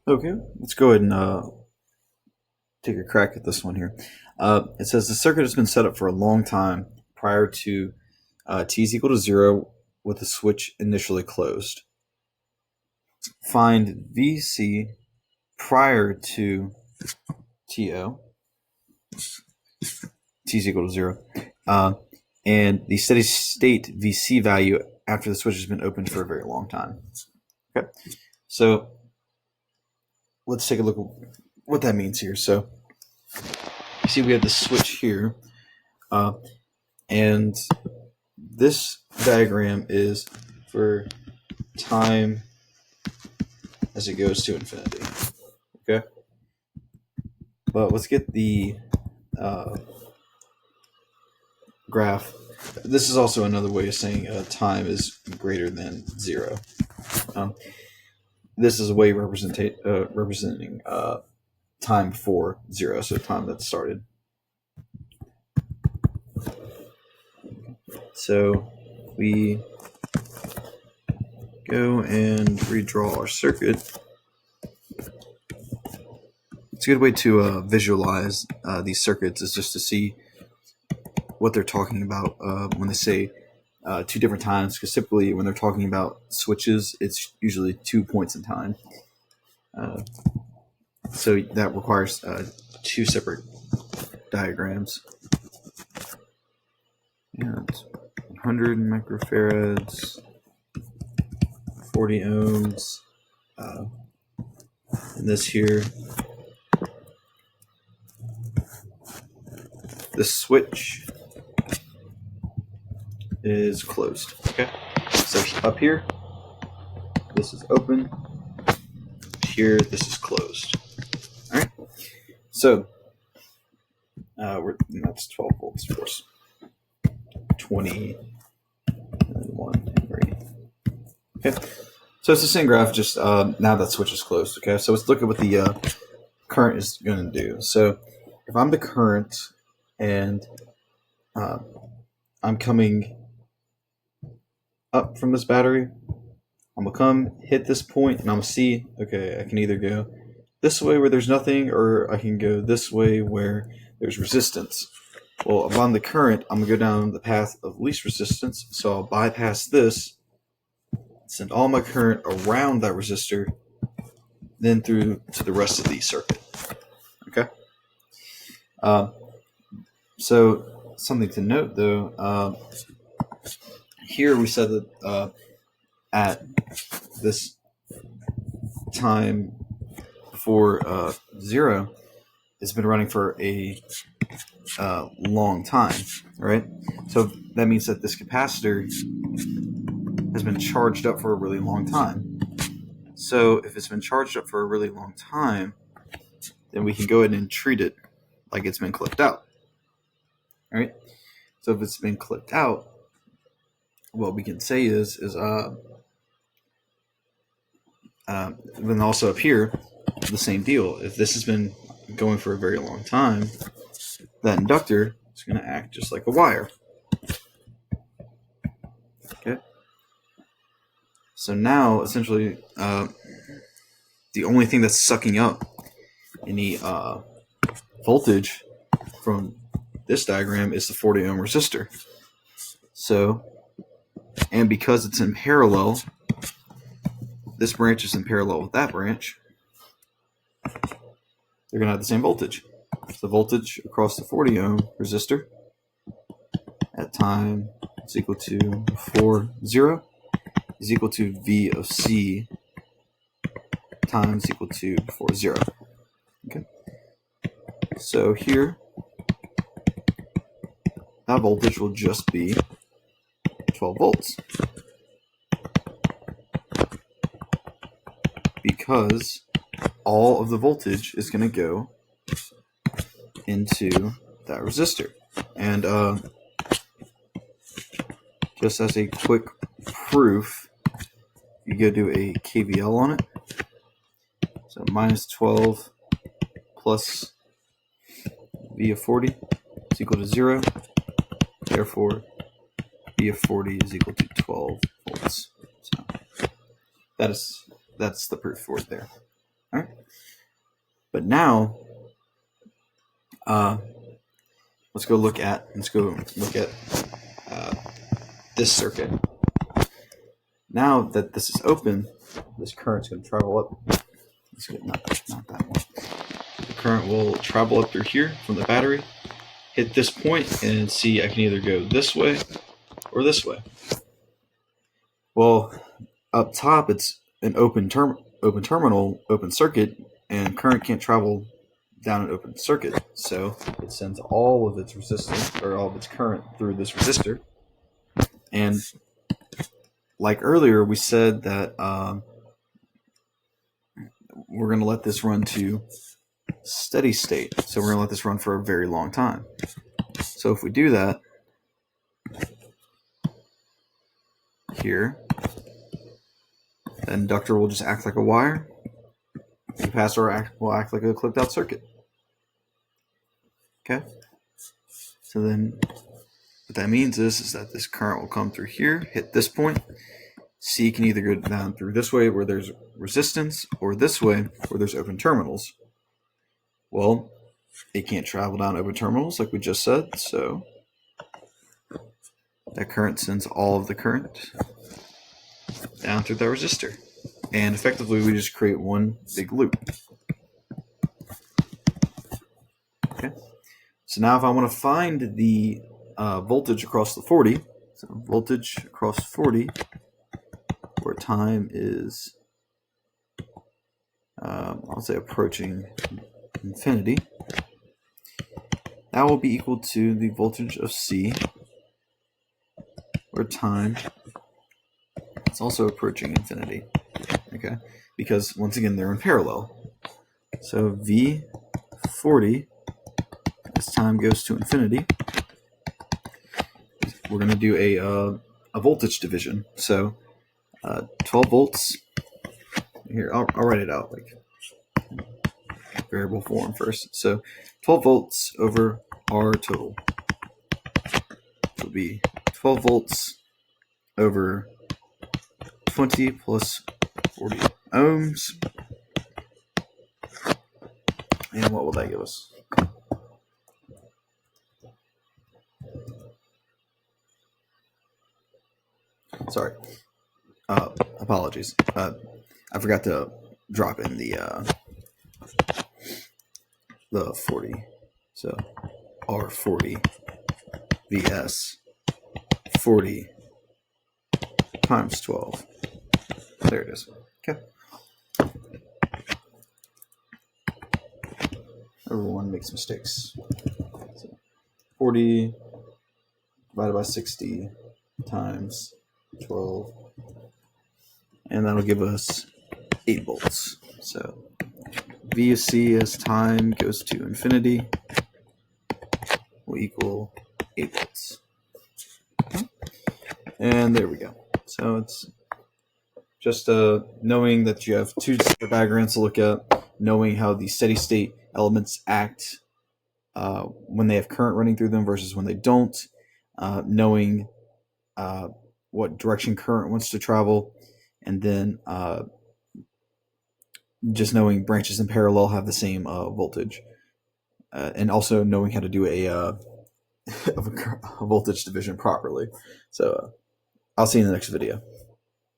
Okay, let's go ahead and take a crack at this one here. It says the circuit has been set up for a long time prior to t is equal to 0 with the switch initially closed. Find VC prior to TO, t is equal to 0, and the steady state VC value after the switch has been opened for a very long time. Okay, so let's take a look at what that means here. So you see we have the switch here, and this diagram is for time as it goes to infinity. Okay, but let's get the graph. This is also another way of saying time is greater than 0. This is a way of representing time before 0, so time that started. So we go and redraw our circuit. It's a good way to visualize these circuits is just to see what they're talking about when they say 2 different times, because typically when they're talking about switches, it's usually 2 points in time. So that requires 2 separate diagrams. Yeah, it's 100 microfarads, 40 ohms, and this here. The switch is closed. Okay, so up here, this is open. Here, this is closed. All right, so that's 12 volts, of course. 21 Henry. Okay, so it's the same graph, just now that switch is closed. Okay, so let's look at what the current is going to do. So if I'm the current and I'm coming up from this battery, I'm going to come hit this point and I'm going to see, okay, I can either go this way where there's nothing, or I can go this way where there's resistance. Well, if I'm the current, I'm going to go down the path of least resistance, so I'll bypass this, send all my current around that resistor, then through to the rest of the circuit. Okay? So something to note, though, here we said that at this time before 0, it's been running for a long time, right? So that means that this capacitor has been charged up for a really long time. So if it's been charged up for a really long time, then we can go ahead and treat it like it's been clipped out. All right? So if it's been clipped out, what we can say is then also up here, the same deal. If this has been going for a very long time, that inductor is going to act just like a wire. Okay. So now, essentially, the only thing that's sucking up any voltage from this diagram is the 40 ohm resistor. So, and because it's in parallel, this branch is in parallel with that branch, they're going to have the same voltage. So the voltage across the 40 ohm resistor at time is equal to 40 is equal to V of C times equal to 40. Okay. So here, that voltage will just be 12 volts. Because all of the voltage is going to go into that resistor. And just as a quick proof, you go do a KVL on it. So minus 12 plus V of 40 is equal to 0. Therefore, V of 40 is equal to 12 volts. So that's the proof for it there. All right. But now, let's go look at this circuit. Now that this is open, this current's going to travel up. Let's get not that one. The current will travel up through here from the battery, hit this point, and see I can either go this way or this way. Well, up top it's an open terminal, open circuit, and current can't travel down an open circuit, so it sends all of its resistance or all of its current through this resistor. And like earlier, we said that we're going to let this run to steady state. So we're going to let this run for a very long time. So if we do that here, the inductor will just act like a wire. The capacitor will act like a clipped out circuit. Okay? So then what that means is that this current will come through here, hit this point. C can either go down through this way where there's resistance or this way where there's open terminals. Well, it can't travel down open terminals like we just said, so that current sends all of the current down through that resistor. And effectively, we just create one big loop. Okay. So now if I want to find the voltage across the 40, so voltage across 40, where time is, I'll say approaching infinity, that will be equal to the voltage of C, where time is also approaching infinity. Okay, because once again they're in parallel. So V40 as time goes to infinity, we're going to do a voltage division. So 12 volts. Here, I'll write it out like variable form first. So 12 volts over R total will be 12 volts over 20 plus 40 ohms. And what will that give us? Sorry. Apologies. I forgot to drop in the 40. So R40 VS 40 times 12. There it is. Okay. Everyone makes mistakes. So 40 divided by 60 times 12. And that'll give us 8 volts. So VC as time goes to infinity will equal 8 volts. And there we go. So it's just knowing that you have two separate diagrams to look at, knowing how the steady state elements act when they have current running through them versus when they don't, knowing what direction current wants to travel, and then just knowing branches in parallel have the same voltage, and also knowing how to do a voltage division properly. So I'll see you in the next video.